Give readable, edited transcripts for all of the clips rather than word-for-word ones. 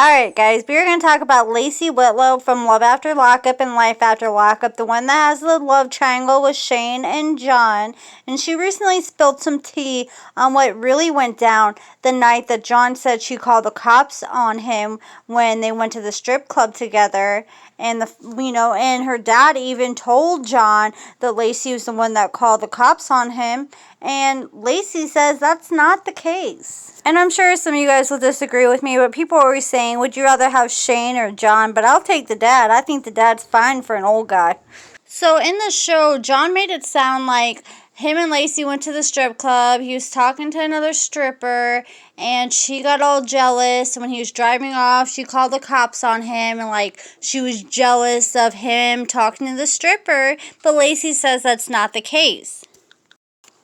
Alright guys, we're going to talk about Lacey Whitlow from Love After Lockup and Life After Lockup, the one that has the love triangle with Shane and John. And she recently spilled some tea on what really went down the night that John said she called the cops on him when they went to the strip club together. And and her dad even told John that Lacey was the one that called the cops on him. And Lacey says that's not the case. And I'm sure some of you guys will disagree with me, but people are always saying, would you rather have Shane or John? But I'll take the dad. I think the dad's fine for an old guy. So in the show, John made it sound like him and Lacey went to the strip club. He was talking to another stripper, and she got all jealous. And when he was driving off, she called the cops on him, and she was jealous of him talking to the stripper. But Lacey says that's not the case.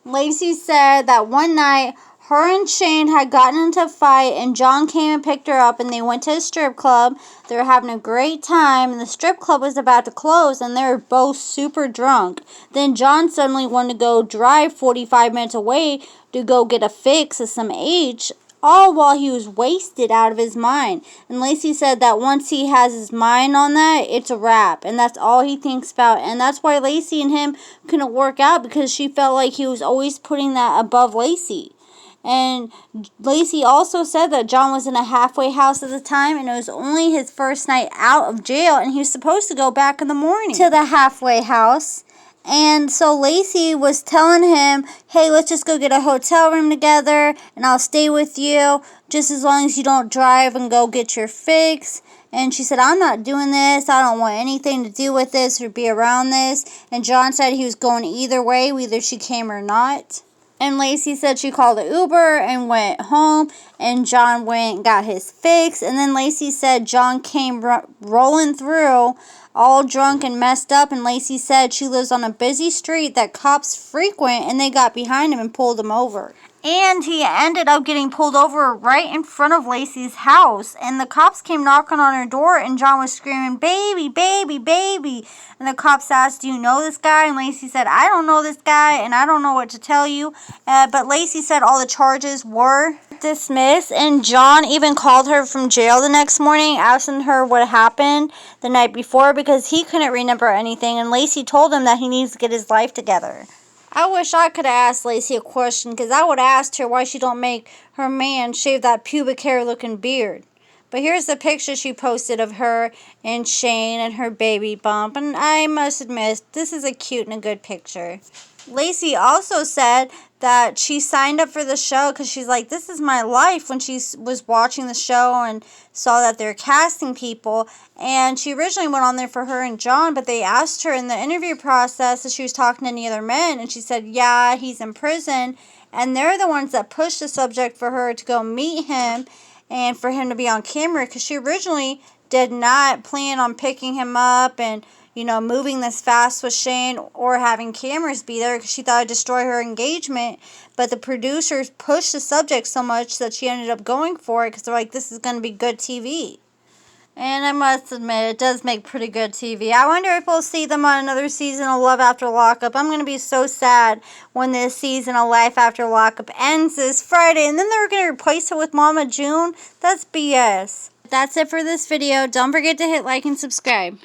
Lacey said that one night, her and Shane had gotten into a fight, and John came and picked her up, and they went to a strip club. They were having a great time, and the strip club was about to close, and they were both super drunk. Then John suddenly wanted to go drive 45 minutes away to go get a fix of some H, all while he was wasted out of his mind. And Lacey said that once he has his mind on that, it's a wrap, and that's all he thinks about. And that's why Lacey and him couldn't work out, because she felt like he was always putting that above Lacey. And Lacey also said that John was in a halfway house at the time, and it was only his first night out of jail, and he was supposed to go back in the morning to the halfway house. And so Lacey was telling him, hey, let's just go get a hotel room together, and I'll stay with you just as long as you don't drive and go get your fix. And she said, I'm not doing this. I don't want anything to do with this or be around this. And John said he was going either way, whether she came or not. And Lacey said she called an Uber and went home, and John went and got his fix. And then Lacey said John came rolling through all drunk and messed up, and Lacey said she lives on a busy street that cops frequent, and they got behind him and pulled him over. And he ended up getting pulled over right in front of Lacey's house. And the cops came knocking on her door, and John was screaming, baby, baby, baby. And the cops asked, do you know this guy? And Lacey said, I don't know this guy, and I don't know what to tell you. But Lacey said all the charges were dismissed. And John even called her from jail the next morning, asking her what happened the night before, because he couldn't remember anything. And Lacey told him that he needs to get his life together. I wish I could have asked Lacey a question, because I would have asked her why she don't make her man shave that pubic hair looking beard. But here's the picture she posted of her and Shane and her baby bump, and I must admit, this is a cute and a good picture. Lacey also said that she signed up for the show because she's like, this is my life, when she was watching the show and saw that they're casting people. And she originally went on there for her and John, but they asked her in the interview process if she was talking to any other men, and she said, yeah, he's in prison. And they're the ones that pushed the subject for her to go meet him and for him to be on camera, because she originally did not plan on picking him up and moving this fast with Shane or having cameras be there, because she thought it'd destroy her engagement. But the producers pushed the subject so much that she ended up going for it, because they're like, this is going to be good TV. And I must admit, it does make pretty good TV. I wonder if we'll see them on another season of Love After Lockup. I'm going to be so sad when this season of Life After Lockup ends this Friday, and then they're going to replace it with Mama June. That's BS. That's it for this video. Don't forget to hit like and subscribe.